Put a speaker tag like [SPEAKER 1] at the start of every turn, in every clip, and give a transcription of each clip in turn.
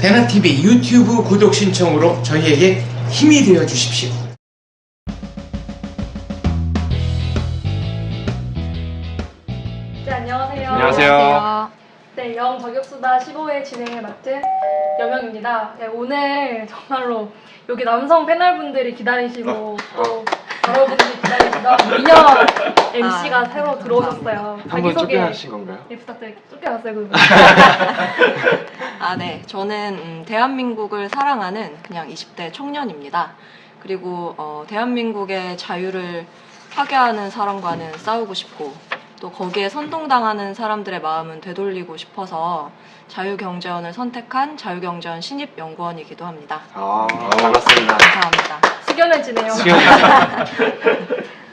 [SPEAKER 1] 대나TV 유튜브 구독 신청으로 저희에게 힘이 되어 주십시오.
[SPEAKER 2] 네, 안녕하세요.
[SPEAKER 3] 안녕하세요.
[SPEAKER 2] 네, 영 저격수다 15회 진행을 맡은 여명입니다. 네, 오늘 정말로 여기 남성 패널분들이 기다리시고 또 여러분들이 기다리시던 미녀 MC가 새로 들어오셨어요.
[SPEAKER 3] 한번 쫓겨나신 건가요?
[SPEAKER 2] 네, 부탁드릴게요. 쫓겨났어요, 그분.
[SPEAKER 4] 네. 저는 대한민국을 사랑하는 그냥 20대 청년입니다. 그리고 대한민국의 자유를 파괴하는 사람과는 싸우고 싶고 또 거기에 선동당하는 사람들의 마음은 되돌리고 싶어서 자유경제원을 선택한 자유경제원 신입연구원이기도 합니다.
[SPEAKER 3] 반갑습니다.
[SPEAKER 4] 감사합니다.
[SPEAKER 2] 숙연해지네요.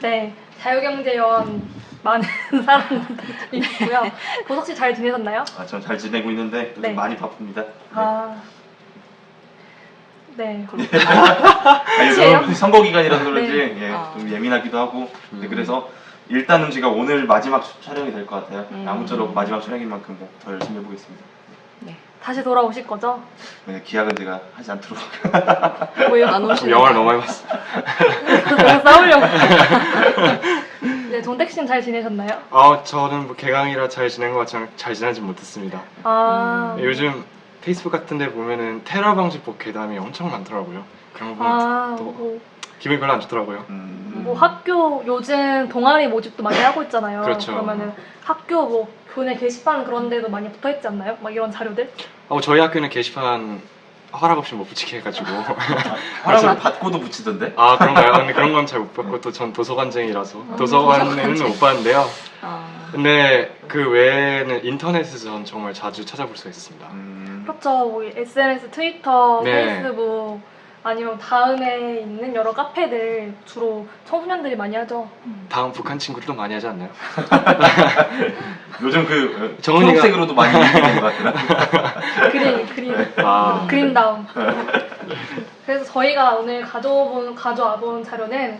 [SPEAKER 2] 네, 자유경제원 많은 사람들이 있고요. 보석 씨 잘 지내셨나요?
[SPEAKER 5] 전 잘 지내고 있는데 요즘
[SPEAKER 2] 네.
[SPEAKER 5] 많이 바쁩니다.
[SPEAKER 2] 네.
[SPEAKER 5] 요즘 선거 기간이라서 그런지
[SPEAKER 2] 네.
[SPEAKER 5] 좀 예민하기도 하고 네, 그래서 일단은 제가 오늘 마지막 촬영이 될 것 같아요. 아무쪼록 마지막 촬영인 만큼 더 열심히 해보겠습니다.
[SPEAKER 4] 네.
[SPEAKER 2] 다시 돌아오실 거죠?
[SPEAKER 5] 네, 기약은 제가 하지 않도록.
[SPEAKER 2] 뭐요?
[SPEAKER 4] 안 오시는
[SPEAKER 3] 영화를 너무 많이 봤어.
[SPEAKER 2] 너무 싸우려고. 네, 정택 씨는 잘 지내셨나요?
[SPEAKER 3] 저는 뭐 개강이라 잘 지낸 것 같지만 잘 지내지 못했습니다. 요즘 페이스북 같은데 보면은 테러 방지법 괴담이 엄청 많더라고요. 그런 거 보면 또 기분이 별로 안 좋더라고요.
[SPEAKER 2] 뭐 학교 요즘 동아리 모집도 많이 하고 있잖아요.
[SPEAKER 3] 그렇죠.
[SPEAKER 2] 그러면은 학교 뭐 교내 게시판 그런 데도 많이 붙어 있지 않나요? 막 이런 자료들?
[SPEAKER 3] 저희 학교는 게시판 허락 없이 못 붙이게 해가지고.
[SPEAKER 5] 허락을 받고도 붙이던데?
[SPEAKER 3] 그런가요? 근데 그런 건 잘 못 받고 또 전 도서관쟁이라서 도서관에는 못 봤는데요. 근데 그 외에는 인터넷에서 전 정말 자주 찾아볼 수가 있었습니다.
[SPEAKER 2] 그렇죠. 뭐 SNS, 트위터,
[SPEAKER 3] 네.
[SPEAKER 2] 페이스북 아니면 다음에 있는 여러 카페들 주로 청소년들이 많이 하죠.
[SPEAKER 3] 다음 북한 친구들도 많이 하지 않나요?
[SPEAKER 5] 요즘 그
[SPEAKER 3] 정은이가-
[SPEAKER 5] 초록색으로도 많이 있는 것 같더라고요.
[SPEAKER 2] 그린다운. 그래서 저희가 오늘 가져와본 자료는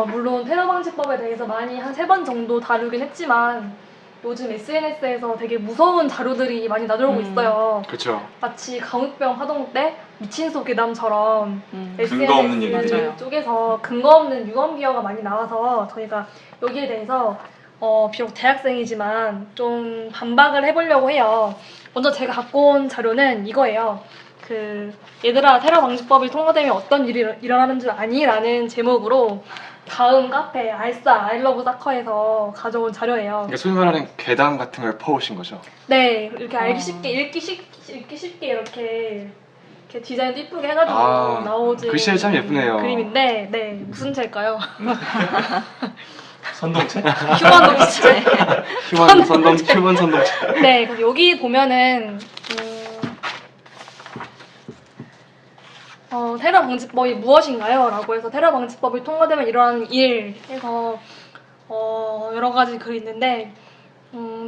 [SPEAKER 2] 물론 테러 방지법에 대해서 많이 한 3번 정도 다루긴 했지만 요즘 SNS에서 되게 무서운 자료들이 많이 나돌고 있어요.
[SPEAKER 3] 그렇죠.
[SPEAKER 2] 마치 강욱병 파동 때 미친 소괴담처럼
[SPEAKER 5] 근거 없는
[SPEAKER 2] SNS
[SPEAKER 5] 얘기들.
[SPEAKER 2] 쪽에서 근거 없는 유언 비어가 많이 나와서 저희가 여기에 대해서 비록 대학생이지만 좀 반박을 해보려고 해요. 먼저 제가 갖고 온 자료는 이거예요. 얘들아 테러 방지법이 통과되면 어떤 일이 일어나는 줄 아니? 라는 제목으로 다음 카페 알싸 아이러브 사커에서 가져온 자료예요.
[SPEAKER 3] 그러니까 소위 말하는 괴담 같은 걸 퍼오신 거죠.
[SPEAKER 2] 네, 이렇게 알기 쉽게 읽기 쉽게 이렇게 디자인도 이쁘게 해가지고 나오지.
[SPEAKER 3] 글씨가 참 예쁘네요.
[SPEAKER 2] 그림인데, 네 무슨 책일까요?
[SPEAKER 5] 선동체?
[SPEAKER 2] 휴먼 동체.
[SPEAKER 3] 휴먼 선동체.
[SPEAKER 2] 네, 그럼 여기 보면은 테러 방지법이 무엇인가요? 라고 해서 테러 방지법이 통과되면 일어나는 일 해서 여러 가지 글이 있는데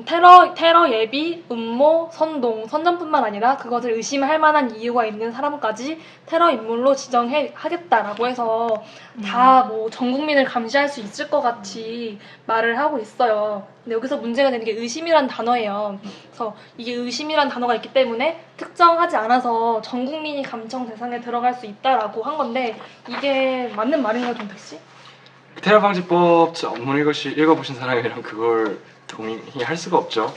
[SPEAKER 2] 테러 예비, 음모, 선동뿐만 아니라 그것을 의심할 만한 이유가 있는 사람까지 테러 인물로 지정하겠다라고 해서 다 뭐 전 국민을 감시할 수 있을 것 같이 말을 하고 있어요. 근데 여기서 문제가 되는 게 의심이란 단어예요. 그래서 이게 의심이란 단어가 있기 때문에 특정하지 않아서 전 국민이 감청 대상에 들어갈 수 있다라고 한 건데 이게 맞는 말인가요, 정택 씨?
[SPEAKER 3] 테러 방지법 전문 읽어보신 사람이랑 그걸 동의할 수가 없죠.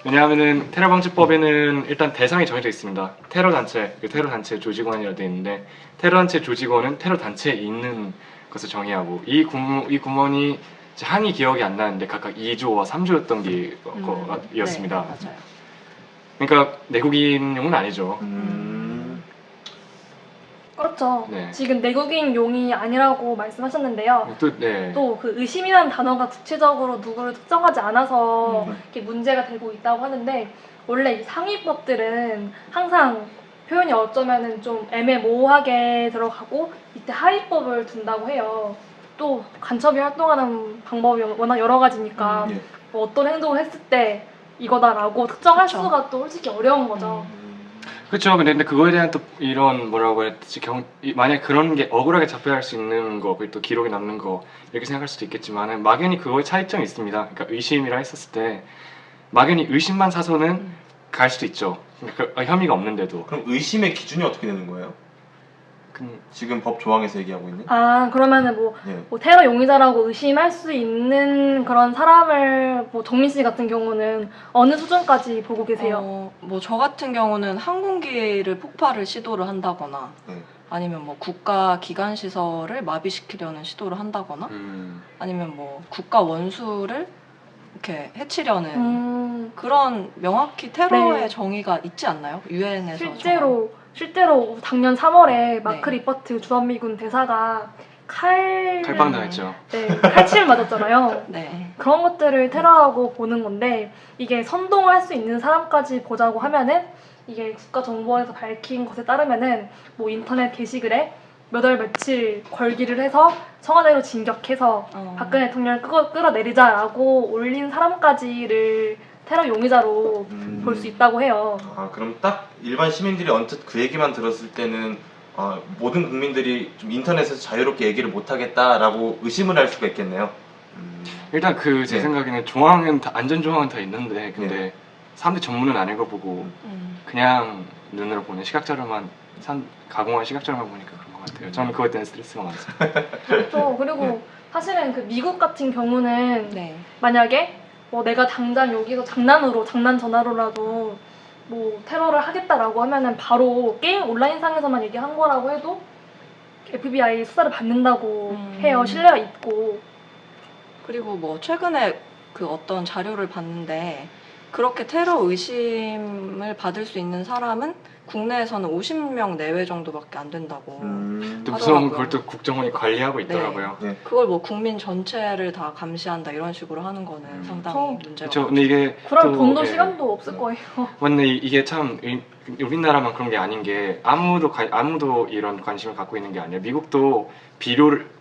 [SPEAKER 3] 왜냐하면은 테러 방지법에는 일단 대상이 정해져 있습니다. 테러 단체 조직원이라 되어 있는데 테러 단체 조직원은 테러 단체에 있는 것을 정의하고 이 구문이 한이 기억이 안 나는데 각각 2조와 3조였던 게였습니다.
[SPEAKER 4] 네, 맞아요.
[SPEAKER 3] 그러니까 내국인용은 아니죠.
[SPEAKER 2] 그렇죠.
[SPEAKER 3] 네.
[SPEAKER 2] 지금 내국인용이 아니라고 말씀하셨는데요.
[SPEAKER 3] 네.
[SPEAKER 2] 또 그 의심이라는 단어가 구체적으로 누구를 특정하지 않아서 이렇게 문제가 되고 있다고 하는데 원래 이 상위법들은 항상 표현이 어쩌면은 좀 애매모호하게 들어가고 밑에 하위법을 둔다고 해요. 또 간첩이 활동하는 방법이 워낙 여러 가지니까 뭐 어떤 행동을 했을 때 이거다라고 특정할
[SPEAKER 4] 그쵸.
[SPEAKER 2] 수가 또 솔직히 어려운 거죠.
[SPEAKER 3] 그렇죠. 근데 그거에 대한 또 이런 뭐라고 해야 되지? 만약 그런 게 억울하게 잡혀갈 수 있는 거, 그리고 또 기록이 남는 거 이렇게 생각할 수도 있겠지만은 막연히 그거에 차이점이 있습니다. 그러니까 의심이라 했었을 때 막연히 의심만 사서는 갈 수도 있죠. 그러니까 혐의가 없는데도.
[SPEAKER 5] 그럼 의심의 기준이 어떻게 되는 거예요? 지금 법 조항에서 얘기하고 있는?
[SPEAKER 2] 아, 그러면은 뭐,
[SPEAKER 5] 예.
[SPEAKER 2] 뭐 테러 용의자라고 의심할 수 있는 그런 사람을 뭐 정민 씨 같은 경우는 어느 수준까지 보고 계세요?
[SPEAKER 4] 뭐 저 같은 경우는 항공기를 폭발을 시도를 한다거나
[SPEAKER 5] 네.
[SPEAKER 4] 아니면 뭐 국가 기관 시설을 마비시키려는 시도를 한다거나 아니면 뭐 국가 원수를 이렇게 해치려는 그런 명확히 테러의
[SPEAKER 2] 네.
[SPEAKER 4] 정의가 있지 않나요? 유엔에서
[SPEAKER 2] 실제로 작년 3월에 마크
[SPEAKER 4] 네.
[SPEAKER 2] 리퍼트 주한미군 대사가
[SPEAKER 3] 칼빵 당했죠.
[SPEAKER 2] 칼침을 맞았잖아요.
[SPEAKER 4] 네.
[SPEAKER 2] 그런 것들을 테러라고 보는 건데 이게 선동을 할 수 있는 사람까지 보자고 하면은 이게 국가정보원에서 밝힌 것에 따르면은 뭐 인터넷 게시글에 몇 월 며칠 걸기를 해서 청와대로 진격해서 박근혜 대통령을 끌어내리자라고 올린 사람까지를 테러 용의자로 볼 수 있다고 해요.
[SPEAKER 5] 아, 그럼 딱 일반 시민들이 언뜻 그 얘기만 들었을 때는 모든 국민들이 좀 인터넷에서 자유롭게 얘기를 못하겠다라고 의심을 할 수가 있겠네요.
[SPEAKER 3] 일단 제
[SPEAKER 5] 네.
[SPEAKER 3] 생각에는 조항은 안전 조항은 다 있는데 근데
[SPEAKER 5] 네.
[SPEAKER 3] 사람들이 전문은 안 읽어보고 그냥 눈으로 보는 시각자료만 가공한 시각자료만 보니까 그런 것 같아요. 저는 그거에 대한 스트레스가 많습니다.
[SPEAKER 2] 그렇죠. 그리고
[SPEAKER 5] 네.
[SPEAKER 2] 사실은 그 미국 같은 경우는
[SPEAKER 4] 네.
[SPEAKER 2] 만약에 뭐 내가 당장 여기서 장난 전화로라도 뭐 테러를 하겠다라고 하면은 바로 게임 온라인상에서만 얘기한 거라고 해도 FBI 수사를 받는다고 해요. 신뢰가 있고.
[SPEAKER 4] 그리고 뭐 최근에 그 어떤 자료를 봤는데 그렇게 테러 의심을 받을 수 있는 사람은 국내에서는 50명 내외 정도밖에 안 된다고.
[SPEAKER 3] 또 무서운
[SPEAKER 4] 하더라고요.
[SPEAKER 3] 그걸 또 국정원이 관리하고 있더라고요.
[SPEAKER 5] 네.
[SPEAKER 4] 그걸 뭐 국민 전체를 다 감시한다 이런 식으로 하는 거는 상당히 문제가
[SPEAKER 3] 그렇죠. 근데 이게
[SPEAKER 2] 그럼
[SPEAKER 3] 또,
[SPEAKER 2] 돈도
[SPEAKER 3] 예.
[SPEAKER 2] 시간도 없을 거예요.
[SPEAKER 3] 맞네. 이게 참 우리나라만 그런 게 아닌 게 아무도 이런 관심을 갖고 있는 게 아니라 미국도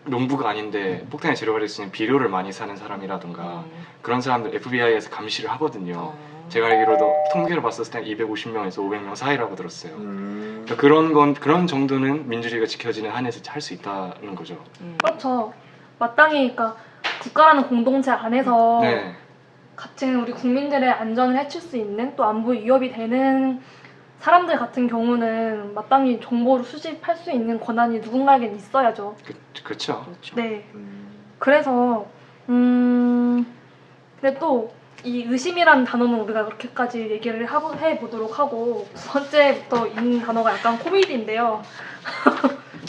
[SPEAKER 3] 농부가 아닌데 폭탄에 재료가 될 수 있는 비료를 많이 사는 사람이라든가 그런 사람들 FBI에서 감시를 하거든요. 제가 알기로도 통계를 봤었을 때 250명에서 500명 사이라고 들었어요. 그러니까 그런 정도는 민주주의가 지켜지는 한에서 할 수 있다는 거죠.
[SPEAKER 2] 그렇죠. 마땅히 그러니까 국가라는 공동체 안에서
[SPEAKER 3] 네.
[SPEAKER 2] 같은 우리 국민들의 안전을 해칠 수 있는 또 안보 위협이 되는 사람들 같은 경우는 마땅히 정보를 수집할 수 있는 권한이 누군가에겐 있어야죠.
[SPEAKER 3] 그렇죠.
[SPEAKER 4] 그렇죠.
[SPEAKER 2] 네. 그래서 근데 또 이 의심이라는 단어는 우리가 그렇게까지 얘기를 해보도록 하고 두 번째부터 있는 단어가 약간 코미디인데요.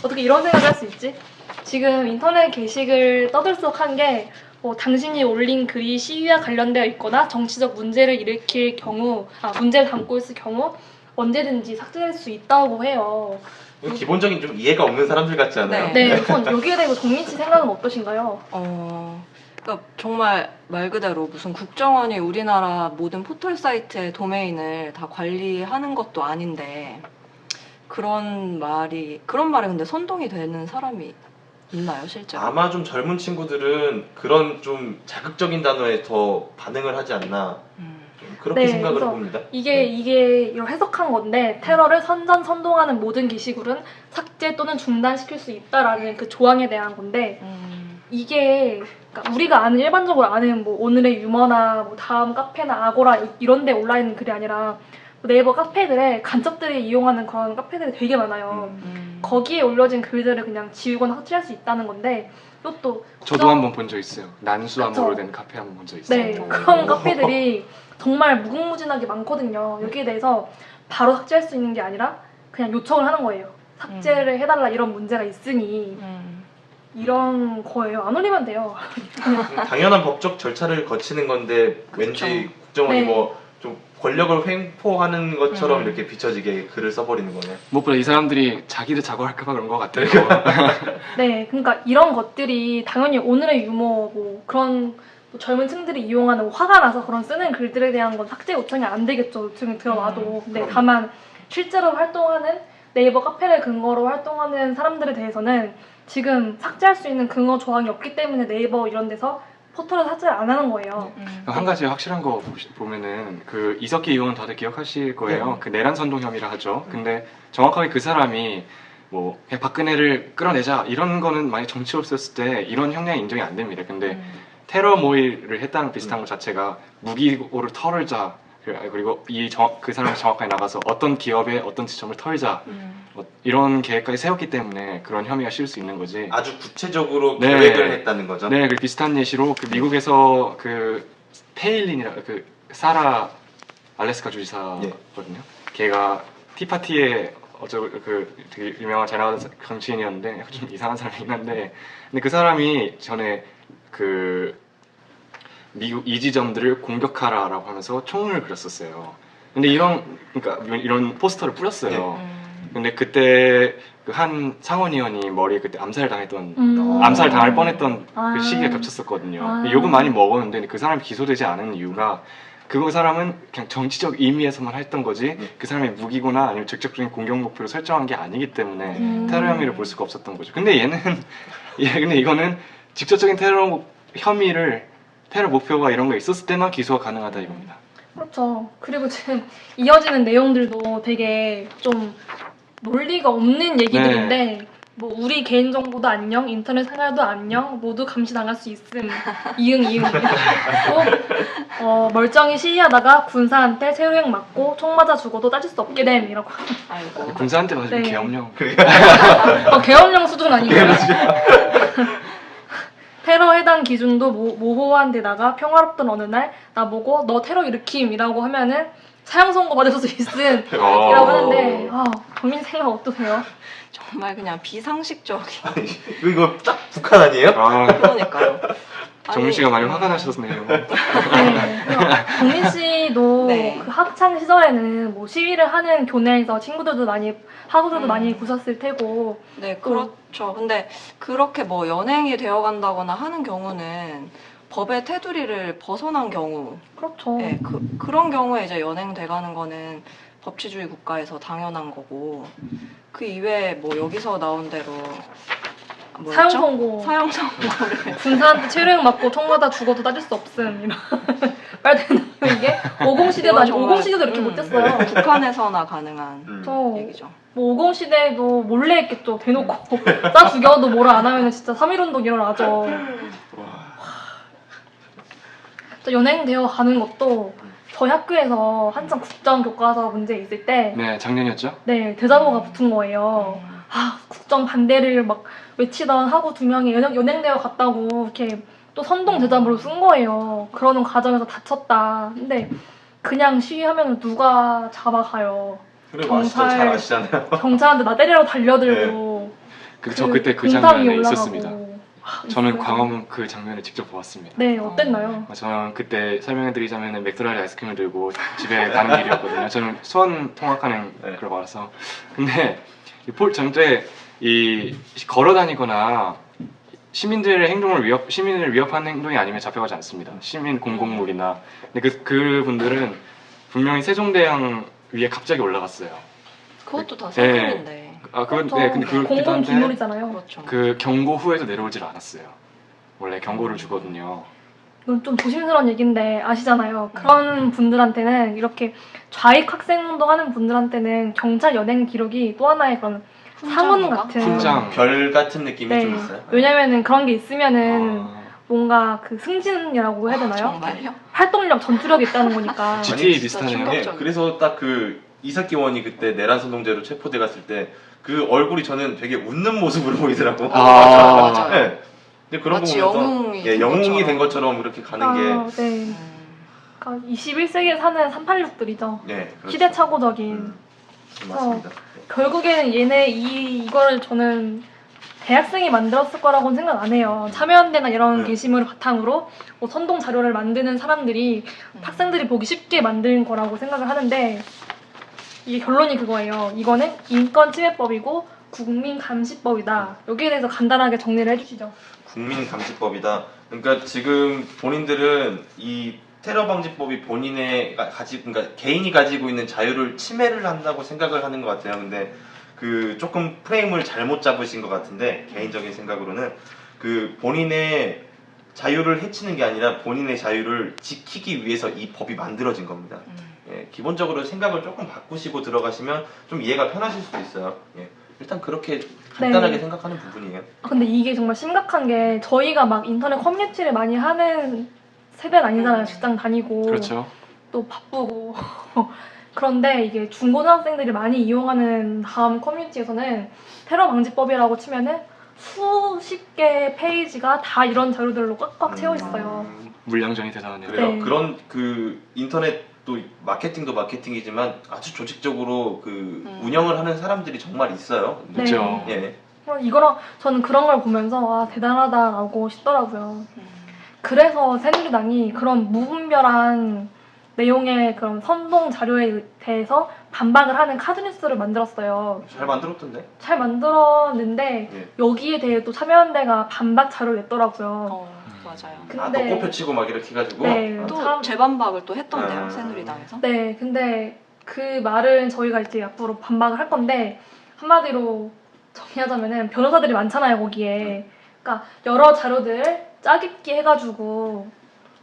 [SPEAKER 2] 어떻게 이런 생각을 할 수 있지? 지금 인터넷 게시글 떠들썩한 게 뭐 당신이 올린 글이 시위와 관련되어 있거나 정치적 문제를 일으킬 경우, 문제를 담고 있을 경우 언제든지 삭제될 수 있다고 해요.
[SPEAKER 5] 이거 기본적인 좀 이해가 없는 사람들 같지 않아요?
[SPEAKER 2] 네, 우선 여기에 대해서 정민 씨 생각은 어떠신가요?
[SPEAKER 4] 그러니까 정말 말 그대로 무슨 국정원이 우리나라 모든 포털 사이트의 도메인을 다 관리하는 것도 아닌데 그런 말이 근데 선동이 되는 사람이 있나요, 실제로?
[SPEAKER 5] 아마 좀 젊은 친구들은 그런 좀 자극적인 단어에 더 반응을 하지 않나 좀 그렇게
[SPEAKER 2] 네,
[SPEAKER 5] 생각을
[SPEAKER 2] 그래서
[SPEAKER 5] 해봅니다.
[SPEAKER 2] 이게 이걸 해석한 건데 테러를 선동하는 모든 게시글은 삭제 또는 중단시킬 수 있다라는 그 조항에 대한 건데 이게 그러니까 우리가 일반적으로 아는 뭐 오늘의 유머나 뭐 다음 카페나 아고라 이런 데 올라있는 글이 아니라 네이버 카페들에 간첩들이 이용하는 그런 카페들이 되게 많아요. 거기에 올려진 글들을 그냥 지우거나 삭제할 수 있다는 건데 이것도
[SPEAKER 3] 저도 한번 본 적 있어요. 난수암으로
[SPEAKER 2] 그쵸.
[SPEAKER 3] 된 카페 한번 본 적 있어요.
[SPEAKER 2] 네, 그런 카페들이 정말 무궁무진하게 많거든요. 여기에 대해서 바로 삭제할 수 있는 게 아니라 그냥 요청을 하는 거예요. 삭제를 해달라 이런 문제가 있으니 이런 거예요. 안 올리면 돼요.
[SPEAKER 5] 당연한 법적 절차를 거치는 건데 왠지 국정원이
[SPEAKER 2] 네.
[SPEAKER 5] 뭐 좀 권력을 횡포하는 것처럼 이렇게 비춰지게 글을 써버리는 거네.
[SPEAKER 3] 무엇보다 이 사람들이 자기도 자고할까봐 그런 것 같아요.
[SPEAKER 2] 네, 그러니까 이런 것들이 당연히 오늘의 유머 뭐 그런 뭐 젊은 층들이 이용하는 화가 나서 그런 쓰는 글들에 대한 건 삭제 요청이 안 되겠죠. 지금 들어와도. 근데
[SPEAKER 5] 그럼요.
[SPEAKER 2] 다만 실제로 활동하는 네이버 카페를 근거로 활동하는 사람들에 대해서는 지금 삭제할 수 있는 근거 조항이 없기 때문에 네이버 이런 데서 포털을 삭제를 안 하는 거예요.
[SPEAKER 3] 한 가지 확실한 거 보면은 그 이석기 의원 다들 기억하실 거예요. 그 내란 선동 혐의라 하죠. 근데 정확하게 그 사람이 뭐 그냥 박근혜를 끌어내자 이런 거는 만약 정치로 썼을 때 이런 형량이 인정이 안 됩니다. 근데 테러 모의를 했다는 비슷한 것 자체가 무기고를 털을자 그리고 그 사람이 정확하게 나가서 어떤 기업의 어떤 지점을 털자 뭐 이런 계획까지 세웠기 때문에 그런 혐의가 실 수 있는 거지.
[SPEAKER 5] 아주 구체적으로
[SPEAKER 3] 네.
[SPEAKER 5] 계획을 했다는 거죠.
[SPEAKER 3] 네, 그 비슷한 예시로 그 미국에서 그 페일린이라 그 사라 알래스카 주지사거든요. 걔가 티파티에 그 되게 유명한 잘 나가는 정치인이었는데 좀 이상한 사람이긴 한데, 근데 그 사람이 전에 그 미국 이 지점들을 공격하라라고 하면서 총을 그렸었어요. 근데 그러니까 이런 포스터를 뿌렸어요. 근데 그때 그 한 상원의원이 머리에 그때 암살 당할 뻔했던 그 시기가 겹쳤었거든요. 욕은 많이 먹었는데 그 사람이 기소되지 않은 이유가 그 사람은 그냥 정치적 의미에서만 했던 거지 그 사람이 무기거나 아니면 직접적인 공격 목표를 설정한 게 아니기 때문에 테러 혐의를 볼 수가 없었던 거죠. 근데 근데 이거는 직접적인 테러 목표가 이런 거 있었을 때만 기소가 가능하다 이겁니다.
[SPEAKER 2] 그렇죠. 그리고 지금 이어지는 내용들도 되게 좀 논리가 없는 얘기들인데 뭐 우리 개인정보도 안녕, 인터넷 생활도 안녕, 모두 감시당할 수 있음, 이응 또 멀쩡히 시위하다가 군사한테 체류행 맞고 총 맞아 죽어도 따질 수 없게 됨이라고.
[SPEAKER 4] 아이고.
[SPEAKER 3] 군사한테 맞으면
[SPEAKER 2] 네.
[SPEAKER 3] 계엄령.
[SPEAKER 2] 계엄령 수준 아닌가요? 테러 해당 기준도 모호한 데다가 평화롭던 어느 날 나보고 너 테러 일으킴이라고 하면은 사형 선고 받을 수 있음 이라고 하는데 국민 생각 어떠세요?
[SPEAKER 4] 정말 그냥 비상식적인.
[SPEAKER 5] 이거 딱 북한 아니에요?
[SPEAKER 4] 그러니까요.
[SPEAKER 3] 정민 씨가 많이 화가 나셨네요.
[SPEAKER 2] 네. 정민 씨도
[SPEAKER 4] 네.
[SPEAKER 2] 그 학창 시절에는 뭐 시위를 하는 교내에서 친구들도 많이 학우들도 많이 보셨을 테고.
[SPEAKER 4] 네, 그렇죠. 근데 그렇게 뭐 연행이 되어 간다거나 하는 경우는 법의 테두리를 벗어난 경우,
[SPEAKER 2] 그렇죠.
[SPEAKER 4] 네, 그런 경우에 이제 연행돼 가는 거는 법치주의 국가에서 당연한 거고, 그 이외에 뭐 여기서 나온 대로
[SPEAKER 2] 사형 선고.
[SPEAKER 4] 사형 선고를
[SPEAKER 2] 군사한테 체류행 맞고 총 맞아 죽어도 따질 수 없음 이런 말되나요 이게? 50 시대도 아니고 50 시대도 이렇게 못했어요.
[SPEAKER 4] 북한에서나 가능한
[SPEAKER 2] 저
[SPEAKER 4] 얘기죠.
[SPEAKER 2] 뭐 50 시대에도 몰래 했겠죠. 대놓고 싸 죽여도 뭐라 안 하면 진짜 3.1운동 일어나죠. 진짜 연행되어 가는 것도 저희 학교에서 한창 국정 교과서 문제 있을 때
[SPEAKER 3] 네, 작년이었죠?
[SPEAKER 2] 네, 대자보가 붙은 거예요. 국정 반대를 막 외치던 하고 두 명이 연행되어 갔다고 이렇게 또 선동 대자보를 쓴 거예요. 그러는 과정에서 다쳤다. 근데 그냥 시위하면 누가 잡아가요.
[SPEAKER 5] 그래 아시죠? 잘 아시잖아요.
[SPEAKER 2] 경찰한테 나 때리러 달려들고.
[SPEAKER 3] 저 그때 그
[SPEAKER 2] 공상 위에
[SPEAKER 3] 장면에
[SPEAKER 2] 올라가고.
[SPEAKER 3] 있었습니다. 저는 광화문 그 장면을 직접 보았습니다.
[SPEAKER 2] 네, 어땠나요?
[SPEAKER 3] 저는 그때 설명해드리자면 맥도날드 아이스크림을 들고 집에 가는 길이었거든요. 저는 수원 통학하는 걸 봐서. 근데 전체 걸어다니거나 시민을 위협하는 행동이 아니면 잡혀가지 않습니다. 시민 공공물이나. 근데 그 분들은 분명히 세종대왕 위에 갑자기 올라갔어요.
[SPEAKER 4] 그것도 다 세금인데.
[SPEAKER 2] 그렇죠.
[SPEAKER 3] 네, 근데 그렇기도 한데
[SPEAKER 2] 공공기물이잖아요.
[SPEAKER 4] 그렇죠.
[SPEAKER 3] 그 경고 후에도 내려오질 않았어요. 원래 경고를 주거든요.
[SPEAKER 2] 이건 좀 조심스러운 얘기인데 아시잖아요. 그런 분들한테는 이렇게 좌익 학생운동 하는 분들한테는 경찰 연행 기록이 또 하나의 그런 상흔 같은
[SPEAKER 3] 훈장.
[SPEAKER 5] 별 같은 느낌이
[SPEAKER 2] 네.
[SPEAKER 5] 좀 있어요.
[SPEAKER 2] 왜냐면은 그런 게 있으면은 뭔가 그 승진이라고 해야 되나요?
[SPEAKER 4] 정말요?
[SPEAKER 2] 활동력, 전투력이 있다는 거니까.
[SPEAKER 3] GTA
[SPEAKER 4] 진짜
[SPEAKER 3] 비슷하네요.
[SPEAKER 4] 충격적.
[SPEAKER 5] 네, 그래서 딱 그 이삭기 원이 그때 내란 선동죄로 체포돼 갔을 때 그 얼굴이 저는 되게 웃는 모습으로 보이더라고.
[SPEAKER 4] 맞아.
[SPEAKER 5] 네. 근데 그런 거
[SPEAKER 4] 마치
[SPEAKER 5] 보면서
[SPEAKER 4] 영웅이 된
[SPEAKER 5] 영웅이
[SPEAKER 4] 것처럼.
[SPEAKER 5] 된 것처럼 이렇게 가는 게
[SPEAKER 2] 네. 그러니까 21세기에 사는 386들이죠.
[SPEAKER 5] 네, 그렇죠.
[SPEAKER 2] 시대착오적인.
[SPEAKER 5] 맞습니다.
[SPEAKER 2] 결국에는 얘네 이거를 저는 대학생이 만들었을 거라고는 생각 안 해요. 참여연대나 이런
[SPEAKER 5] 네.
[SPEAKER 2] 게시물을 바탕으로 뭐 선동 자료를 만드는 사람들이 학생들이 보기 쉽게 만든 거라고 생각을 하는데 이게 결론이 그거예요. 이거는 인권침해법이고 국민감시법이다. 여기에 대해서 간단하게 정리를 해주시죠.
[SPEAKER 5] 국민감시법이다. 그러니까 지금 본인들은 이 테러 방지법이 그러니까 개인이 가지고 있는 자유를 침해를 한다고 생각을 하는 것 같아요. 근데 그 조금 프레임을 잘못 잡으신 것 같은데 개인적인 생각으로는 그 본인의 자유를 해치는 게 아니라 본인의 자유를 지키기 위해서 이 법이 만들어진 겁니다. 예, 기본적으로 생각을 조금 바꾸시고 들어가시면 좀 이해가 편하실 수도 있어요. 예, 일단 그렇게 간단하게 생각하는 부분이에요.
[SPEAKER 2] 근데 이게 정말 심각한 게 저희가 막 인터넷 커뮤니티를 많이 하는 세대가 아니잖아요. 직장 다니고.
[SPEAKER 3] 그렇죠.
[SPEAKER 2] 또 바쁘고 그런데 이게 중고등학생들이 많이 이용하는 다음 커뮤니티에서는 테러 방지법이라고 치면은 수십 개의 페이지가 다 이런 자료들로 꽉꽉 채워 있어요.
[SPEAKER 3] 물량전이 대단하네요.
[SPEAKER 5] 그래요.
[SPEAKER 2] 네.
[SPEAKER 5] 그런 그 인터넷도 마케팅도 마케팅이지만 아주 조직적으로 그 운영을 하는 사람들이 정말 있어요.
[SPEAKER 2] 네.
[SPEAKER 3] 그렇죠.
[SPEAKER 5] 예.
[SPEAKER 2] 이거랑 저는 그런 걸 보면서 와 대단하다라고 싶더라고요. 그래서 새누리당이 그런 무분별한 내용의 그런 선동 자료에 대해서 반박을 하는 카드뉴스를 만들었어요.
[SPEAKER 5] 잘 만들었던데.
[SPEAKER 2] 잘 만들었는데
[SPEAKER 5] 예.
[SPEAKER 2] 여기에 대해 또 참여연대가 반박 자료를 냈더라고요.
[SPEAKER 4] 맞아요.
[SPEAKER 5] 또
[SPEAKER 2] 근데
[SPEAKER 5] 꼽혀치고 막 이렇게 해가지고.
[SPEAKER 2] 네.
[SPEAKER 5] 아,
[SPEAKER 4] 또
[SPEAKER 2] 참-
[SPEAKER 4] 재반박을 또 했던데요,
[SPEAKER 5] 아.
[SPEAKER 4] 새누리당에서.
[SPEAKER 2] 네, 근데 그 말은 저희가 이제 앞으로 반박을 할 건데 한마디로 정리하자면은 변호사들이 많잖아요 거기에. 그러니까 여러 자료들 짜깁기 해가지고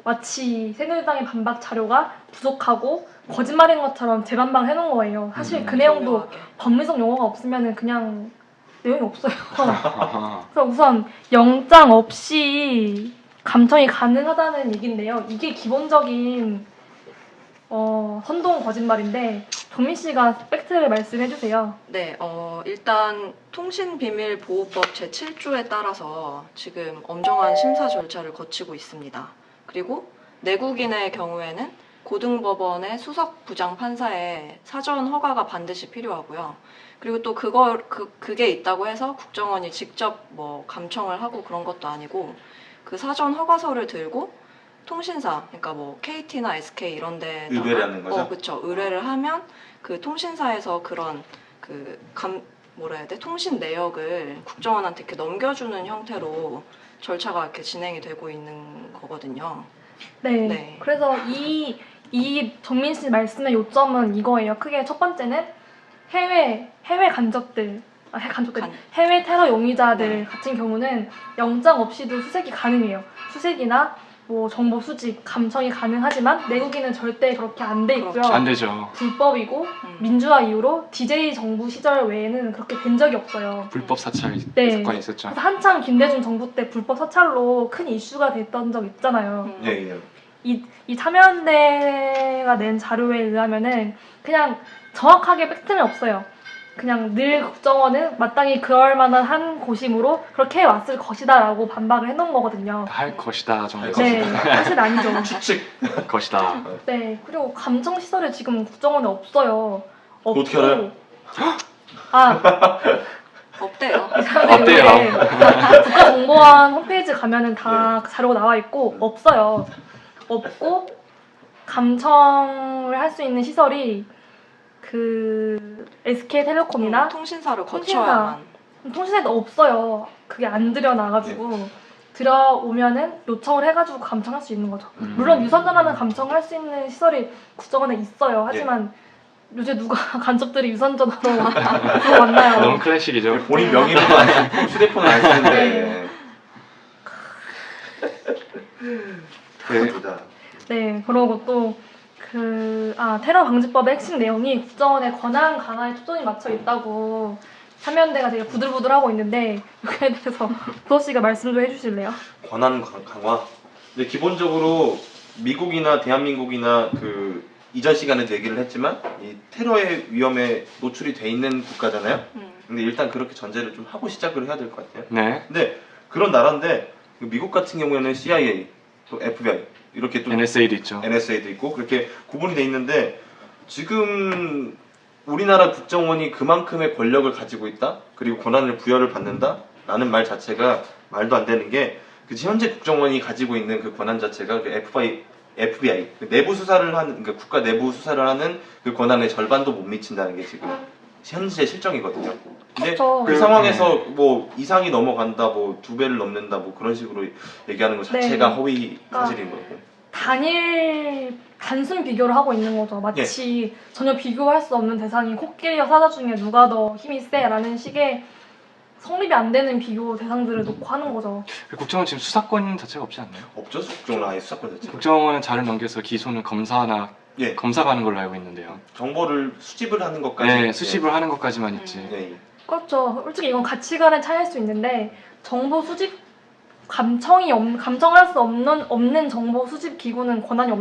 [SPEAKER 2] 마치 새누리당의 반박 자료가 부족하고 거짓말인 것처럼 재반박을 해놓은 거예요. 사실 그 내용도
[SPEAKER 4] 교묘하게.
[SPEAKER 2] 법리적 용어가 없으면은 그냥 내용이 없어요.
[SPEAKER 3] 아하.
[SPEAKER 2] 그래서 우선 영장 없이 감청이 가능하다는 얘기인데요. 이게 기본적인 선동 거짓말인데 정민 씨가 팩트를 말씀해 주세요.
[SPEAKER 4] 네, 일단 통신비밀보호법 제7조에 따라서 지금 엄정한 심사 절차를 거치고 있습니다. 그리고 내국인의 경우에는 고등법원의 수석 부장판사의 사전 허가가 반드시 필요하고요. 그리고 또 그게 있다고 해서 국정원이 직접 뭐 감청을 하고 그런 것도 아니고 그 사전 허가서를 들고 통신사, 그러니까 뭐 KT나 SK 이런 데다가
[SPEAKER 5] 의뢰를 하는 거죠?
[SPEAKER 4] 그렇죠. 의뢰를 하면 그 통신사에서 그런 뭐라 해야 돼? 통신 내역을 국정원한테 이렇게 넘겨주는 형태로 절차가 이렇게 진행이 되고 있는 거거든요.
[SPEAKER 2] 네.
[SPEAKER 4] 네.
[SPEAKER 2] 그래서 이 정민 씨 말씀의 요점은 이거예요. 크게 첫 번째는 해외 간접들, 해외 테러 용의자들
[SPEAKER 4] 네.
[SPEAKER 2] 같은 경우는 영장 없이도 수색이 가능해요. 수색이나 뭐 정보 수집, 감청이 가능하지만 내국인은 절대 그렇게 안 돼 있고요.
[SPEAKER 4] 그렇죠.
[SPEAKER 3] 안 되죠.
[SPEAKER 2] 불법이고 민주화 이후로 DJ 정부 시절 외에는 그렇게 된 적이 없어요.
[SPEAKER 3] 불법 사찰
[SPEAKER 2] 네.
[SPEAKER 3] 사건이 있었죠.
[SPEAKER 2] 그래서 한창 김대중 정부 때 불법 사찰로 큰 이슈가 됐던 적 있잖아요.
[SPEAKER 5] 예, 예.
[SPEAKER 2] 이 참여연대가 낸 자료에 의하면은 그냥 정확하게 팩트는 없어요. 그냥 늘 국정원은 마땅히 그럴 만한 한 곳이므로 그렇게 해왔을 것이다라고 반박을 해놓은 거거든요.
[SPEAKER 3] 할 것이다 정도.
[SPEAKER 2] 네, 사실 아니죠.
[SPEAKER 5] 추측.
[SPEAKER 3] 것이다.
[SPEAKER 2] 네, 그리고 감청 시설이 지금 국정원에 없어요. 없고.
[SPEAKER 5] 어떻게 알아요?
[SPEAKER 2] 아,
[SPEAKER 4] 없대요.
[SPEAKER 2] 사람들이
[SPEAKER 3] 없대요.
[SPEAKER 2] 왜 국가정보원 홈페이지 가면은 다 자료가 나와 있고 없어요. 없고 감청을 할 수 있는 시설이 그 SK텔레콤이나
[SPEAKER 4] 통신사를
[SPEAKER 2] 통신사.
[SPEAKER 4] 거쳐야만.
[SPEAKER 2] 통신사도 없어요. 그게 안 들여놔가지고 들어오면은 요청을 해가지고 감청할 수 있는 거죠. 물론 유선 전화는 감청할 수 있는 시설이 국정원에 있어요. 하지만 요새 누가 간첩들이 유선 전화로 들어왔나요?
[SPEAKER 3] 너무 클래식이죠.
[SPEAKER 5] 본인 명의로도 안 쓰고 휴대폰을 안 쓰는데.
[SPEAKER 2] 네.
[SPEAKER 5] 그렇습니다.
[SPEAKER 2] 네, 그러고 또 테러 방지법의 핵심 내용이 국정원의 권한 강화에 초점이 맞춰 있다고 참여연대가 되게 부들부들하고 있는데 여기에 대해서 부서 씨가 말씀 좀 해주실래요?
[SPEAKER 5] 권한 강화. 근데 기본적으로 미국이나 대한민국이나 그 이전 시간에도 얘기를 했지만 이 테러의 위험에 노출이 돼 있는 국가잖아요. 근데 일단 그렇게 전제를 좀 하고 시작을 해야 될 것 같아요.
[SPEAKER 3] 네.
[SPEAKER 5] 근데 그런 나라인데 미국 같은 경우에는 CIA, 또 FBI 이렇게 또
[SPEAKER 3] NSA도 있죠.
[SPEAKER 5] NSA도 있고 그렇게 구분이 돼 있는데 지금 우리나라 국정원이 그만큼의 권력을 가지고 있다 그리고 권한을 부여를 받는다 라는 말 자체가 말도 안 되는 게 그 현재 국정원이 가지고 있는 그 권한 자체가 그 FBI 그 내부 수사를 하는 그러니까 국가 내부 수사를 하는 그 권한의 절반도 못 미친다는 게 지금 현재 실정이거든요. 근데
[SPEAKER 2] 그렇죠.
[SPEAKER 5] 그 상황에서 뭐 이상이 넘어간다, 뭐 2배를 넘는다, 뭐 그런 식으로 얘기하는 것 자체가
[SPEAKER 2] 네.
[SPEAKER 5] 허위 사실인 거고.
[SPEAKER 2] 단순 비교를 하고 있는 거죠. 마치 전혀 비교할 수 없는 대상이 코끼리와 사자 중에 누가 더 힘이 세라는 식의 성립이 안 되는 비교 대상들을 놓고 하는 거죠.
[SPEAKER 3] 국정원 지금 수사권 자체가 없지 않나요?
[SPEAKER 5] 없죠, 국정원 아예 수사권 자체.
[SPEAKER 3] 국정원은 자료 넘겨서 기소는 검사나
[SPEAKER 5] 예,
[SPEAKER 3] 검사가 하는 걸로 알고 있는데요.
[SPEAKER 5] 정보를 수집을 하는 것까지.
[SPEAKER 3] 네, 수집을 하는 것까지만 있지.
[SPEAKER 5] 예, 예.
[SPEAKER 2] 그렇죠. 솔직히 이건 가치관의 차이일 수 있는데 정보 수집 감청할 수 없는 정보 수집 기구는 권한이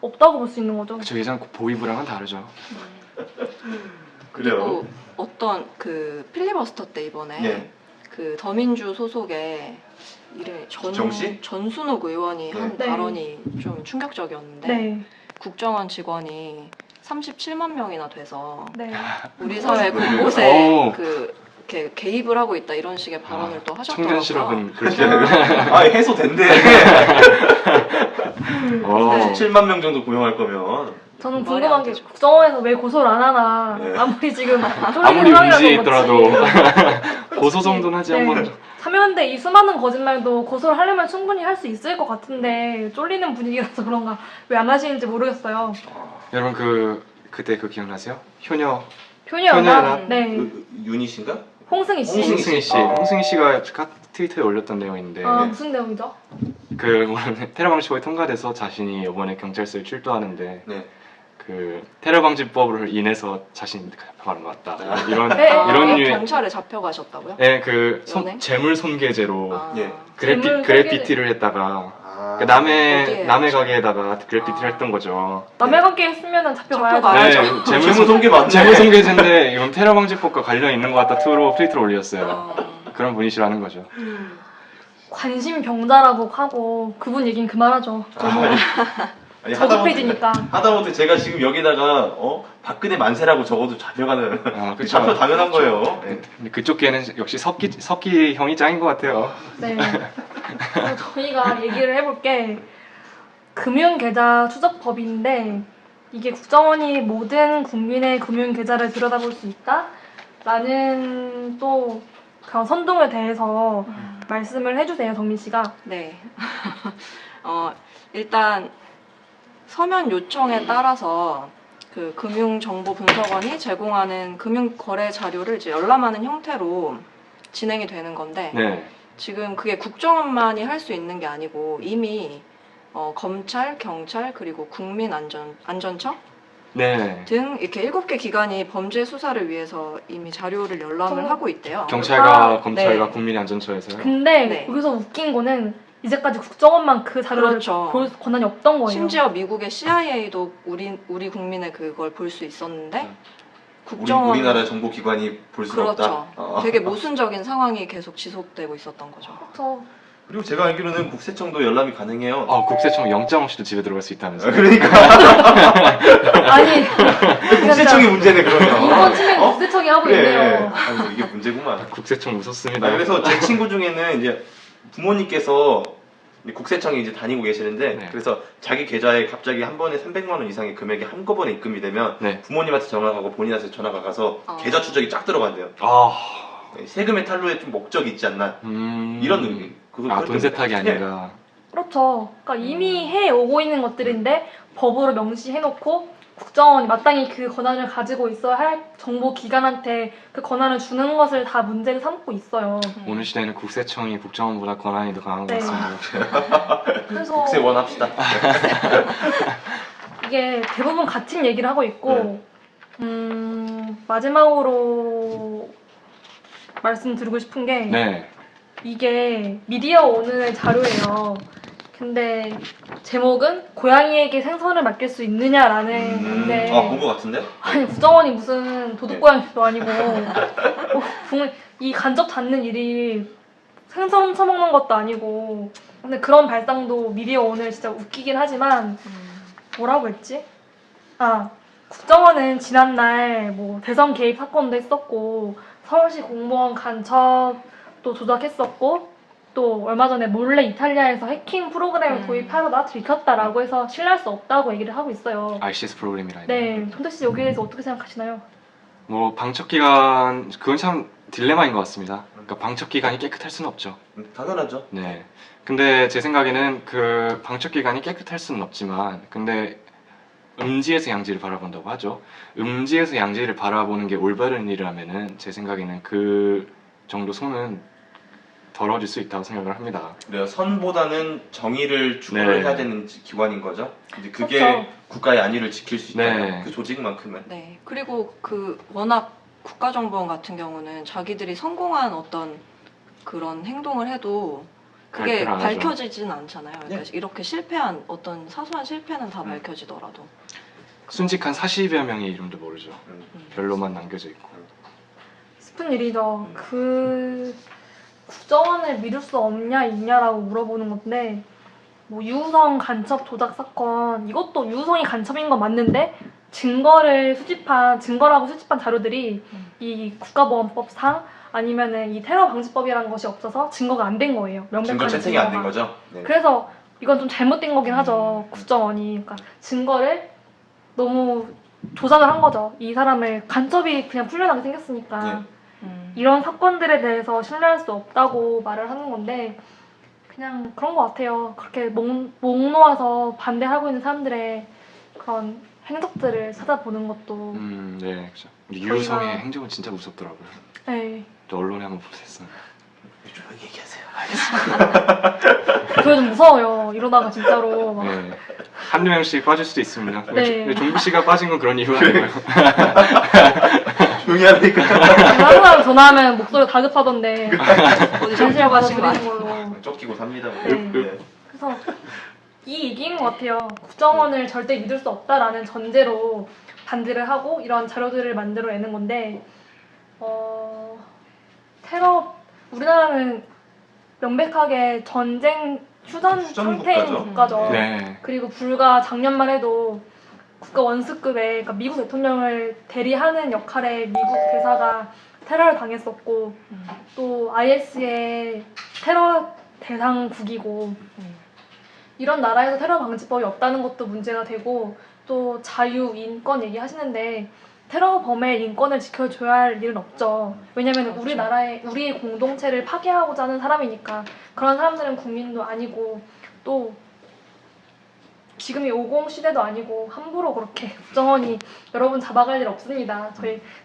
[SPEAKER 2] 없다고 볼 수 있는 거죠.
[SPEAKER 3] 저 예전 보이브랑은 다르죠.
[SPEAKER 5] 그래요.
[SPEAKER 4] 그리고 어떤 그 필리버스터 때 이번에
[SPEAKER 5] 네.
[SPEAKER 4] 그 더민주 소속의 이름이
[SPEAKER 5] 기정씨?
[SPEAKER 4] 전순욱 의원이 한
[SPEAKER 2] 네.
[SPEAKER 4] 발언이 좀 충격적이었는데
[SPEAKER 2] 네,
[SPEAKER 4] 국정원 직원이 37만 명이나 돼서
[SPEAKER 2] 네.
[SPEAKER 4] 우리 사회
[SPEAKER 3] 오.
[SPEAKER 4] 곳곳에 그 이렇게 개입을 하고 있다 이런 식의 발언을 또 하셨더라고요.
[SPEAKER 3] 청년 실업은 그렇게.
[SPEAKER 5] 아 해소된대.
[SPEAKER 3] 어.
[SPEAKER 5] 7만 명 정도 고용할 거면.
[SPEAKER 2] 저는
[SPEAKER 4] 말이
[SPEAKER 2] 궁금한
[SPEAKER 4] 안
[SPEAKER 2] 게
[SPEAKER 4] 되죠.
[SPEAKER 2] 국정원에서 왜 고소를 안 하나.
[SPEAKER 5] 네.
[SPEAKER 2] 아무리 지금
[SPEAKER 3] 아무리
[SPEAKER 2] 쫄리는 상황이라도
[SPEAKER 3] 문제 있더라도
[SPEAKER 2] 그렇지.
[SPEAKER 3] 고소 정도는 하지
[SPEAKER 2] 네.
[SPEAKER 3] 한번.
[SPEAKER 2] 참여연대 이 수많은 거짓말도 고소를 하려면 충분히 할 수 있을 것 같은데 쫄리는 분위기라서 그런가 왜 안 하시는지 모르겠어요.
[SPEAKER 3] 여러분 그때 그 기억나세요? 효녀
[SPEAKER 2] 효녀연합.
[SPEAKER 3] 효녀연합?
[SPEAKER 2] 네.
[SPEAKER 5] 윤희신가?
[SPEAKER 2] 홍승희 씨.
[SPEAKER 5] 홍승희 씨.
[SPEAKER 3] 홍승희 씨가 트위터에 올렸던 내용인데
[SPEAKER 2] 아, 무슨 내용이죠?
[SPEAKER 3] 그 테러 방지법이 통과돼서 자신이 이번에 경찰서에 출두하는데
[SPEAKER 5] 네.
[SPEAKER 3] 그 테러 방지법을 인해서 자신이 잡혀가는 것 같다. 이런
[SPEAKER 2] 네.
[SPEAKER 3] 이런 류의
[SPEAKER 4] 경찰에 잡혀가셨다고요?
[SPEAKER 3] 네, 그
[SPEAKER 4] 연행?
[SPEAKER 3] 재물 손괴죄로
[SPEAKER 4] 아,
[SPEAKER 5] 예.
[SPEAKER 2] 재물
[SPEAKER 3] 그래피티를 했다가
[SPEAKER 5] 아.
[SPEAKER 3] 그 남의
[SPEAKER 4] 어디에?
[SPEAKER 3] 가게에다가 그래피티를
[SPEAKER 4] 아.
[SPEAKER 3] 했던 거죠.
[SPEAKER 2] 남의 관계 했으면 잡혀가야죠.
[SPEAKER 4] 잡혀가야죠.
[SPEAKER 3] 네,
[SPEAKER 5] 재물 손괴 맞네.
[SPEAKER 3] 재물 손괴죄인데 이건 테러 방지법과 관련 있는 것 같다 투로 트위터를 올렸어요.
[SPEAKER 4] 어,
[SPEAKER 3] 그런 분이시라는 거죠.
[SPEAKER 2] 관심 병자라고 하고 그분 얘기는 그만하죠. 너무
[SPEAKER 5] 아니,
[SPEAKER 2] 저급해지니까.
[SPEAKER 5] 하다못해 제가 지금 여기다가 박근혜 만세라고 적어도 잡혀가는
[SPEAKER 3] 아, 그쵸.
[SPEAKER 5] 잡혀 당연한 거예요. 네.
[SPEAKER 3] 근데 그쪽 걔는 역시 석기 형이 짱인 것 같아요.
[SPEAKER 2] 네. 그리고 저희가 얘기를 해볼 게 금융계좌 추적법인데 이게 국정원이 모든 국민의 금융계좌를 들여다볼 수 있다라는 또 그런 선동에 대해서 말씀을 해주세요, 정민 씨가.
[SPEAKER 4] 네. 일단 서면 요청에 따라서 그 금융정보분석원이 제공하는 금융거래 자료를 이제 열람하는 형태로 진행이 되는 건데
[SPEAKER 3] 네.
[SPEAKER 4] 지금 그게 국정원만이 할 수 있는 게 아니고 이미 검찰, 경찰 그리고 국민안전처
[SPEAKER 3] 네.
[SPEAKER 4] 등 이렇게 7개 기관이 범죄 수사를 위해서 이미 자료를 열람을 하고 있대요.
[SPEAKER 3] 경찰과
[SPEAKER 2] 아,
[SPEAKER 3] 검찰과
[SPEAKER 4] 네.
[SPEAKER 3] 국민안전처에서요.
[SPEAKER 2] 근데
[SPEAKER 4] 네.
[SPEAKER 2] 여기서 웃긴 거는 이제까지 국정원만 그 자료를
[SPEAKER 4] 그렇죠.
[SPEAKER 2] 볼 권한이 없던 거예요.
[SPEAKER 4] 심지어 미국의 CIA도 우리 국민의 그걸 볼 수 있었는데
[SPEAKER 5] 우리나라 정보기관이 볼 수는
[SPEAKER 4] 그렇죠.
[SPEAKER 5] 없다.
[SPEAKER 4] 되게 모순적인 상황이 계속 지속되고 있었던 거죠.
[SPEAKER 2] 그래서
[SPEAKER 5] 그리고 제가 알기로는 국세청도 열람이 가능해요.
[SPEAKER 3] 국세청 영장 없이도 집에 들어갈 수 있다면서요.
[SPEAKER 5] 그러니까
[SPEAKER 2] 아니
[SPEAKER 5] 국세청이 문제네 그러면.
[SPEAKER 2] 이번 침해 국세청이 하고
[SPEAKER 5] 그래.
[SPEAKER 2] 있네요.
[SPEAKER 5] 아이고, 이게 문제구만.
[SPEAKER 3] 국세청 무섭습니다.
[SPEAKER 5] 그래서 제 친구 중에는 이제 부모님께서 국세청에 이제 다니고 계시는데
[SPEAKER 3] 네.
[SPEAKER 5] 그래서 자기 계좌에 갑자기 한 번에 300만 원 이상의 금액이 한꺼번에 입금이 되면
[SPEAKER 3] 네.
[SPEAKER 5] 부모님한테 전화가 가고 본인한테 전화가 가서 계좌 추적이 쫙 들어간대요.
[SPEAKER 3] 아,
[SPEAKER 5] 세금의 탈루에 좀 목적이 있지 않나 이런 의미.
[SPEAKER 3] 돈 세탁이 아닌가.
[SPEAKER 2] 그렇죠. 그러니까 이미 해 오고 있는 것들인데 법으로 명시해놓고 국정원이 마땅히 그 권한을 가지고 있어야 할 정보기관한테 그 권한을 주는 것을 다 문제를 삼고 있어요.
[SPEAKER 3] 오늘 시대에는 국세청이 국정원보다 권한이 더 강한 것
[SPEAKER 2] 네.
[SPEAKER 3] 같습니다.
[SPEAKER 2] 그래서
[SPEAKER 5] 국세원 합시다.
[SPEAKER 2] 이게 대부분 같은 얘기를 하고 있고 마지막으로 말씀드리고 싶은 게
[SPEAKER 3] 네.
[SPEAKER 2] 이게 미디어 오늘 자료예요. 근데 제목은 고양이에게 생선을 맡길 수 있느냐라는 건데
[SPEAKER 5] 본 것 같은데?
[SPEAKER 2] 아니 국정원이 무슨 도둑고양이도 아니고 이 간접 잡는 일이 생선 훔쳐먹는 것도 아니고 근데 그런 발상도 미디어 오늘 진짜 웃기긴 하지만 뭐라고 했지? 국정원은 지난날 뭐 대선 개입 사건도 했었고 서울시 공무원 간첩도 조작했었고 또 얼마 전에 몰래 이탈리아에서 해킹 프로그램을 도입하려다 들켰다라고 해서 신뢰할 수 없다고 얘기를 하고 있어요.
[SPEAKER 3] ICS 프로그램이라.
[SPEAKER 2] 네, 손태 씨 여기에 대해서 어떻게 생각하시나요?
[SPEAKER 3] 뭐 방첩기관 그건 참 딜레마인 것 같습니다. 그러니까 방첩기관이 깨끗할 수는 없죠.
[SPEAKER 5] 당연하죠.
[SPEAKER 3] 네. 근데 제 생각에는 그 방첩기관이 깨끗할 수는 없지만 근데 음지에서 양지를 바라본다고 하죠. 음지에서 양지를 바라보는 게 올바른 일이라면은 제 생각에는 그 정도 손은 덜어질 수 있다고 생각을 합니다.
[SPEAKER 5] 그래요. 선보다는 정의를 추구를
[SPEAKER 3] 네.
[SPEAKER 5] 해야 되는 기관인 거죠. 근데 그게
[SPEAKER 2] 그렇죠.
[SPEAKER 5] 국가의 안위를 지킬 수 있다.
[SPEAKER 3] 네.
[SPEAKER 5] 그 조직만큼은.
[SPEAKER 4] 네. 그리고 그 워낙 국가정보원 같은 경우는 자기들이 성공한 어떤 그런 행동을 해도 그게
[SPEAKER 3] 발표를 안 하죠.
[SPEAKER 4] 밝혀지진 않잖아요. 그러니까
[SPEAKER 5] 네.
[SPEAKER 4] 이렇게 실패한 어떤 사소한 실패는 다 밝혀지더라도.
[SPEAKER 3] 순직한 40여 명의 이름도 모르죠. 별로만 남겨져 있고.
[SPEAKER 2] 슬픈 일이죠. 그 국정원을 믿을 수 없냐 있냐라고 물어보는 건데 뭐 유우성 간첩 조작 사건 이것도 유우성이 간첩인 건 맞는데 증거라고 수집한 자료들이 이 국가보안법상 아니면은 이 테러 방지법이라는 것이 없어서 증거가 안 된 거예요. 명백한
[SPEAKER 5] 증거 채택이 안 된
[SPEAKER 2] 증거가.
[SPEAKER 5] 거죠? 네.
[SPEAKER 2] 그래서 이건 좀 잘못된 거긴 하죠. 국정원이. 그러니까 증거를 너무 조작을 한 거죠. 이 사람을 간첩이 그냥 풀려나게 생겼으니까
[SPEAKER 5] 네.
[SPEAKER 2] 이런 사건들에 대해서 신뢰할 수 없다고 말을 하는 건데 그냥 그런 것 같아요. 그렇게 목 놓아서 반대하고 있는 사람들의 그런 행적들을 찾아보는 것도
[SPEAKER 3] 네, 그죠. 우리
[SPEAKER 2] 저희가-
[SPEAKER 3] 유성의 행적은 진짜 무섭더라고요.
[SPEAKER 2] 네.
[SPEAKER 3] 또 언론에 한번 보셨어요.
[SPEAKER 5] 조용히 얘기하세요.
[SPEAKER 2] 그게 좀 무서워요. 이러다가 진짜로 막
[SPEAKER 3] 네. 한두 명씩 빠질 수도 있습니다.
[SPEAKER 2] 네.
[SPEAKER 3] 근데 종국 씨가 빠진 건 그런 이유가 아니고요.
[SPEAKER 5] 조용히 하니까.
[SPEAKER 2] 항상 전화하면 목소리 다급하던데
[SPEAKER 4] 어디
[SPEAKER 2] 잠시만 가서
[SPEAKER 4] 가시는 거
[SPEAKER 2] 드리는 걸로.
[SPEAKER 5] 쫓기고 삽니다.
[SPEAKER 2] 네.
[SPEAKER 5] 네.
[SPEAKER 2] 그래서 이 얘기인 것 같아요. 국정원을 절대 믿을 수 없다라는 전제로 반대를 하고 이런 자료들을 만들어내는 건데 테러 우리나라는 명백하게 전쟁 휴전
[SPEAKER 5] 휴전
[SPEAKER 2] 상태인
[SPEAKER 5] 국가죠.
[SPEAKER 2] 국가죠.
[SPEAKER 3] 네.
[SPEAKER 2] 그리고 불과 작년만 해도 국가 원수급의 그러니까 미국 대통령을 대리하는 역할의 미국 대사가 테러를 당했었고 또 IS의 테러 대상국이고 이런 나라에서 테러 방지법이 없다는 것도 문제가 되고 또 자유, 인권 얘기하시는데 테러범의 인권을 지켜줘야 할 일은 없죠. 왜냐면 우리의 공동체를 파괴하고자 하는 사람이니까 그런 사람들은 국민도 아니고 또 지금이 50 시대도 아니고 함부로 그렇게 국정원이 여러분 잡아갈 일 없습니다.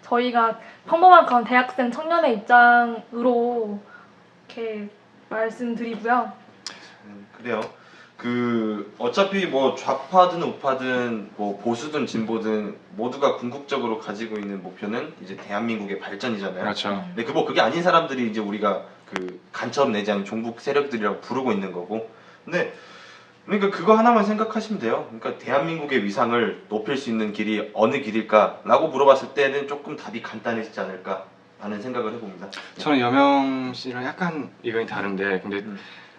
[SPEAKER 2] 저희가 평범한 그런 대학생 청년의 입장으로 이렇게 말씀드리고요.
[SPEAKER 5] 그래요. 어차피 뭐 좌파든 우파든 뭐 보수든 진보든 모두가 궁극적으로 가지고 있는 목표는 이제 대한민국의 발전이잖아요.
[SPEAKER 3] 그렇죠.
[SPEAKER 5] 근데 그게 아닌 사람들이 이제 우리가 간첩 내지 아니면 종북 세력들이라고 부르고 있는 거고. 근데 그러니까 그거 하나만 생각하시면 돼요. 그러니까 대한민국의 위상을 높일 수 있는 길이 어느 길일까라고 물어봤을 때는 조금 답이 간단해지지 않을까라는 생각을 해봅니다.
[SPEAKER 3] 저는 여명 씨랑 약간 의견이 다른데 근데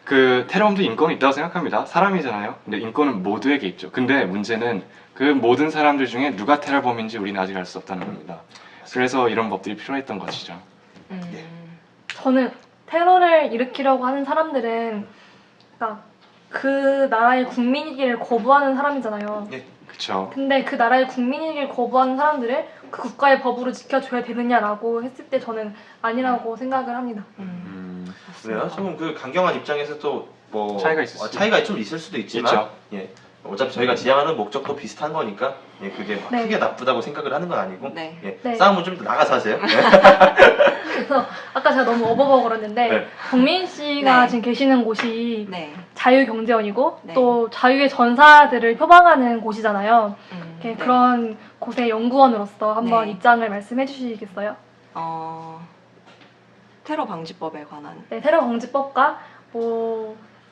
[SPEAKER 3] 그 테러범도 인권이 있다고 생각합니다. 사람이잖아요. 근데 인권은 모두에게 있죠. 근데 문제는 그 모든 사람들 중에 누가 테러범인지 우리는 아직 알 수 없다는 겁니다. 그래서 이런 법들이 필요했던 것이죠.
[SPEAKER 2] 저는 테러를 일으키려고 하는 사람들은 그러니까 그 나라의 국민이기를 거부하는 사람이잖아요.
[SPEAKER 3] 그렇죠.
[SPEAKER 2] 근데 그 나라의 국민이기를 거부하는 사람들을 그 국가의 법으로 지켜줘야 되느냐라고 했을 때 저는 아니라고 생각을 합니다.
[SPEAKER 5] 그래요? 조금 강경한 입장에서 또 뭐
[SPEAKER 3] 차이가 있을 수도
[SPEAKER 5] 차이가 좀 있을 수도 있지만
[SPEAKER 3] 있죠.
[SPEAKER 5] 예. 어차피 저희가 지향하는 목적도 비슷한 거니까 예, 그게 막
[SPEAKER 2] 네.
[SPEAKER 5] 크게 나쁘다고 생각을 하는 건 아니고
[SPEAKER 4] 네.
[SPEAKER 5] 예,
[SPEAKER 2] 네.
[SPEAKER 5] 싸움은 좀 더 나가서 하세요. 네.
[SPEAKER 2] 그래서 아까 제가 너무 어버버거렸는데
[SPEAKER 5] 네.
[SPEAKER 2] 정민 씨가
[SPEAKER 4] 네.
[SPEAKER 2] 지금 계시는 곳이
[SPEAKER 4] 네.
[SPEAKER 2] 자유경제원이고
[SPEAKER 4] 네.
[SPEAKER 2] 또 자유의 전사들을 표방하는 곳이잖아요.
[SPEAKER 4] 네.
[SPEAKER 2] 그런 곳의 연구원으로서 한번
[SPEAKER 4] 네.
[SPEAKER 2] 입장을 말씀해 주시겠어요?
[SPEAKER 4] 테러 방지법에 관한.
[SPEAKER 2] 네, 테러 방지법과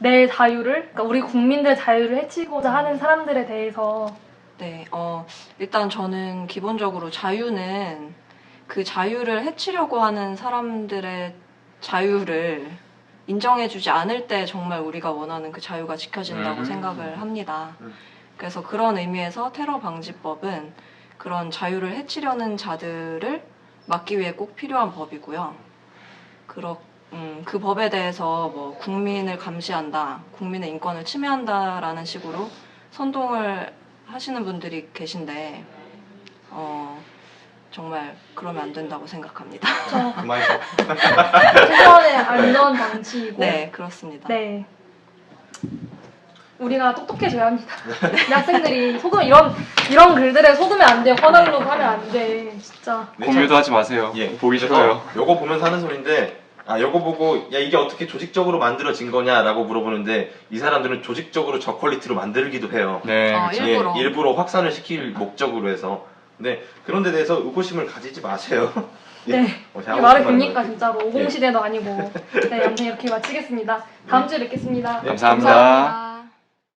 [SPEAKER 2] 내 자유를, 그러니까 우리 국민들 자유를 해치고자 하는 사람들에 대해서
[SPEAKER 4] 네, 일단 저는 기본적으로 자유는 그 자유를 해치려고 하는 사람들의 자유를 인정해주지 않을 때 정말 우리가 원하는 그 자유가 지켜진다고 생각을 합니다. 그래서 그런 의미에서 테러 방지법은 그런 자유를 해치려는 자들을 막기 위해 꼭 필요한 법이고요. 그 법에 대해서 뭐 국민을 감시한다, 국민의 인권을 침해한다라는 식으로 선동을 하시는 분들이 계신데 정말 그러면 안 된다고 생각합니다.
[SPEAKER 5] 그만해서
[SPEAKER 2] 최소한의 안전 장치이고
[SPEAKER 4] 네, 그렇습니다.
[SPEAKER 2] 네. 우리가 똑똑해져야 합니다. 이 학생들이 이런 글들에 속으면 안 돼. 화나려고 하면 안 돼. 진짜.
[SPEAKER 3] 공유도 하지 마세요.
[SPEAKER 5] 예,
[SPEAKER 3] 보기
[SPEAKER 5] 그래서
[SPEAKER 3] 싫어요.
[SPEAKER 5] 요거 보면서 하는 소리인데 요거 보고 야 이게 어떻게 조직적으로 만들어진 거냐라고 물어보는데 이 사람들은 조직적으로 저퀄리티로 만들기도 해요.
[SPEAKER 3] 네, 그렇죠.
[SPEAKER 4] 일부러.
[SPEAKER 5] 예, 일부러 확산을 시킬 목적으로 해서. 근데 그런 데 대해서 의구심을 가지지 마세요.
[SPEAKER 2] 네.
[SPEAKER 5] 제가
[SPEAKER 2] 이게 말이
[SPEAKER 5] 하고 싶은
[SPEAKER 2] 됩니까
[SPEAKER 5] 말은
[SPEAKER 2] 진짜로 50시대도 아니고. 네, 아무튼 이렇게 마치겠습니다. 다음 주에 뵙겠습니다.
[SPEAKER 5] 네,
[SPEAKER 3] 감사합니다.